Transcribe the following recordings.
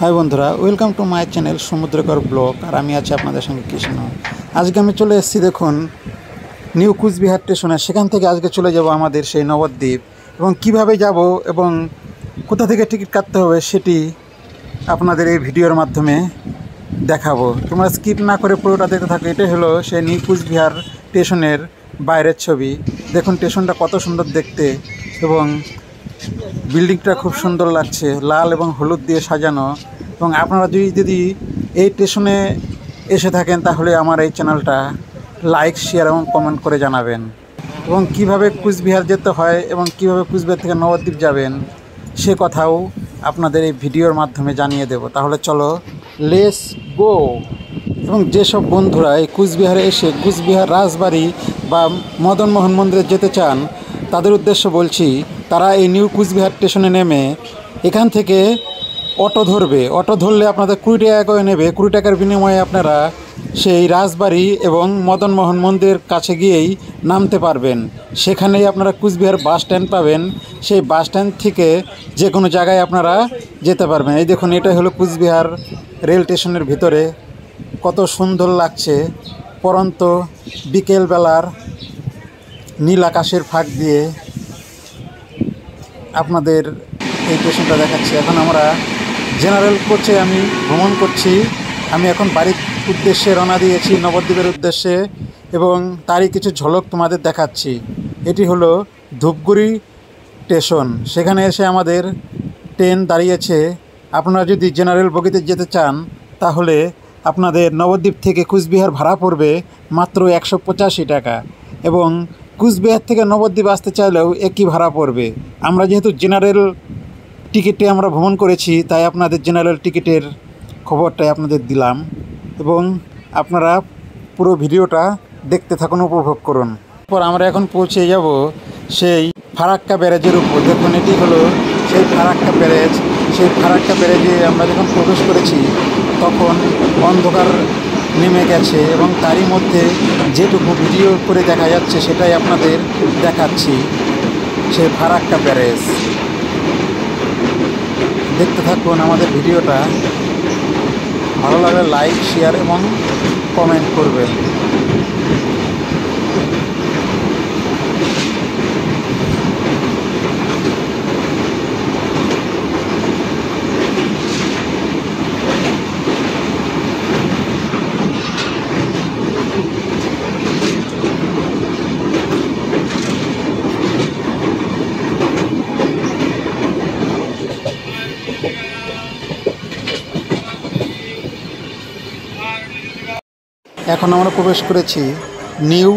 High বন্ধুরা, welcome to my channel Samudrakar blog. আর আমি আছি আপনাদের সঙ্গে কৃষ্ণ। আজকে আমি চলে এসেছি, দেখুন, নিউ কুচবিহার স্টেশনে। সেখান থেকে আজকে চলে যাব আমাদের সেই নবদ্বীপ, এবং কিভাবে যাব এবং কোথা থেকে টিকিট কাটতে হবে সেটি আপনাদের এই ভিডিওর মাধ্যমে দেখাবো। তোমরা স্কিপ না করে পুরোটা দেখতে থাকো। এটাই হলো সেই নিউ কুচবিহার স্টেশনের বাইরের ছবি। দেখুন স্টেশনটা কত সুন্দর দেখতে, এবং বিল্ডিংটা খুব সুন্দর লাগছে, লাল এবং হলুদ দিয়ে সাজানো। এবং আপনারা যদি এই স্টেশনে এসে থাকেন তাহলে আমার এই চ্যানেলটা লাইক, শেয়ার এবং কমেন্ট করে জানাবেন। এবং কিভাবে কুচবিহার যেতে হয় এবং কিভাবে কুচবিহার থেকে নবদ্বীপ যাবেন সে কথাও আপনাদের এই ভিডিওর মাধ্যমে জানিয়ে দেব। তাহলে চলো, লেটস গো। এবং যেসব বন্ধুরা এই কুচবিহারে এসে কুচবিহার রাজবাড়ি বা মদনমোহন মন্দিরে যেতে চান তাদের উদ্দেশ্য বলছি, তারা এই নিউ কুচবিহার স্টেশনে নেমে এখান থেকে অটো ধরবে। অটো ধরলে আপনাদের 20 টাকা করে নেবে। 20 টাকার বিনিময়ে আপনারা সেই রাজবাড়ি এবং মদনমোহন মন্দিরের কাছে গিয়েই নামতে পারবেন। সেখানেই আপনারা কুচবিহার বাস স্ট্যান্ড পাবেন। সেই বাস স্ট্যান্ড থেকে যে কোনো জায়গায় আপনারা যেতে পারবেন। এই দেখুন, এটা হলো কুচবিহার রেল স্টেশনের ভিতরে। কত সুন্দর লাগছে পরন্ত বিকেলবেলার নীল আকাশের ফাঁক দিয়ে আপনাদের এই স্টেশনটা দেখাচ্ছি। এখন আমরা জেনারেল কোচে আমি ভ্রমণ করছি। আমি এখন বাড়ির উদ্দেশ্যে রওনা দিয়েছি, নবদ্বীপের উদ্দেশ্যে, এবং তারই কিছু ঝলক তোমাদের দেখাচ্ছি। এটি হলো ধূপগুড়ি স্টেশন। সেখানে এসে আমাদের ট্রেন দাঁড়িয়েছে। আপনারা যদি জেনারেল বগিতে যেতে চান তাহলে আপনাদের নবদ্বীপ থেকে কুচবিহার ভাড়া পড়বে মাত্র 185 টাকা, এবং কুচবিহার থেকে নবদ্বীপ আসতে চাইলেও একই ভাড়া পড়বে। আমরা যেহেতু জেনারেল টিকিটে আমরা ভ্রমণ করেছি, তাই আপনাদের জেনারেল টিকিটের খবরটাই আপনাদের দিলাম, এবং আপনারা পুরো ভিডিওটা দেখতে থাকুন, উপভোগ করুন। তারপর আমরা এখন পৌঁছে যাব সেই ফারাক্কা ব্যারেজের উপর। দেখুন, এটি হলো সেই ফারাক্কা ব্যারেজ। সেই ফারাক্কা ব্যারেজে আমরা যখন প্রবেশ করেছি তখন অন্ধকার নেমে গেছে, এবং তারই মধ্যে যেটুকু ভিডিও করে দেখা যাচ্ছে সেটাই আপনাদের দেখাচ্ছি। সেই ফারাক্কা ব্যারেজ দেখতে থাকুন আমাদের ভিডিওটা। ভালো লাগলে লাইক, শেয়ার এবং কমেন্ট করবেন। এখন আমরা প্রবেশ করেছি নিউ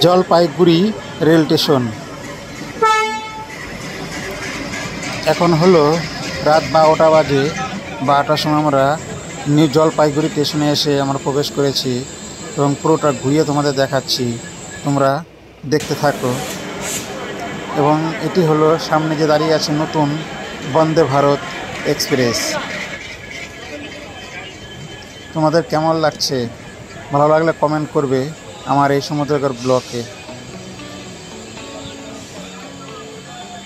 জলপাইগুড়ি রেল স্টেশন। এখন হলো রাত 12টা বাজে। 12টার সময় আমরা নিউ জলপাইগুড়ি স্টেশনে এসে আমরা প্রবেশ করেছি, এবং পুরোটা ঘুরিয়ে তোমাদের দেখাচ্ছি। তোমরা দেখতে থাকো। এবং এটি হলো সামনে যে দাঁড়িয়ে আছে নতুন বন্দে ভারত এক্সপ্রেস। তোমাদের কেমন লাগছে? ভালো লাগলে কমেন্ট করবে আমার এই সমুদ্রকর ব্লগে।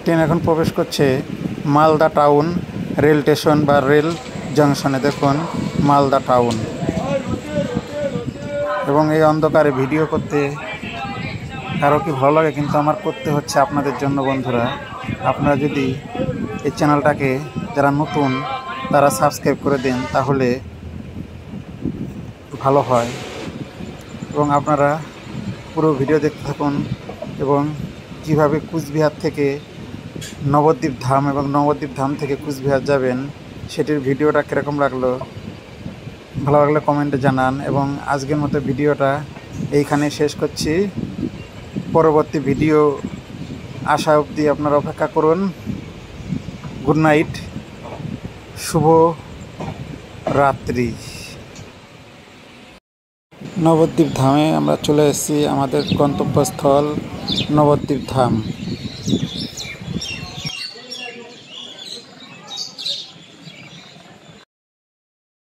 ট্রেন এখন প্রবেশ করছে মালদা টাউন রেল স্টেশন বা রেল জংশনে। দেখুন মালদা টাউন। এবং এই অন্ধকারে ভিডিও করতে কারো কি ভালো লাগে, কিন্তু আমার করতে হচ্ছে আপনাদের জন্য। বন্ধুরা, আপনারা যদি এই চ্যানেলটাকে, যারা নতুন তারা সাবস্ক্রাইব করে দেন তাহলে ভালো হয়। এবং আপনারা পুরো ভিডিও দেখতে থাকুন, এবং কিভাবে কুচবিহার থেকে নবদ্বীপ ধাম এবং নবদ্বীপ ধাম থেকে কুচবিহার যাবেন সেটির ভিডিওটা কীরকম লাগলো ভালো লাগলে কমেন্টে জানান। এবং আজকের মতো ভিডিওটা এইখানে শেষ করছি। পরবর্তী ভিডিও আসা অবধি আপনারা অপেক্ষা করুন। গুড নাইট, শুভ রাত্রি। নবদ্বীপ ধামে আমরা চলে এসেছি। আমাদের গন্তব্যস্থল নবদ্বীপ ধাম।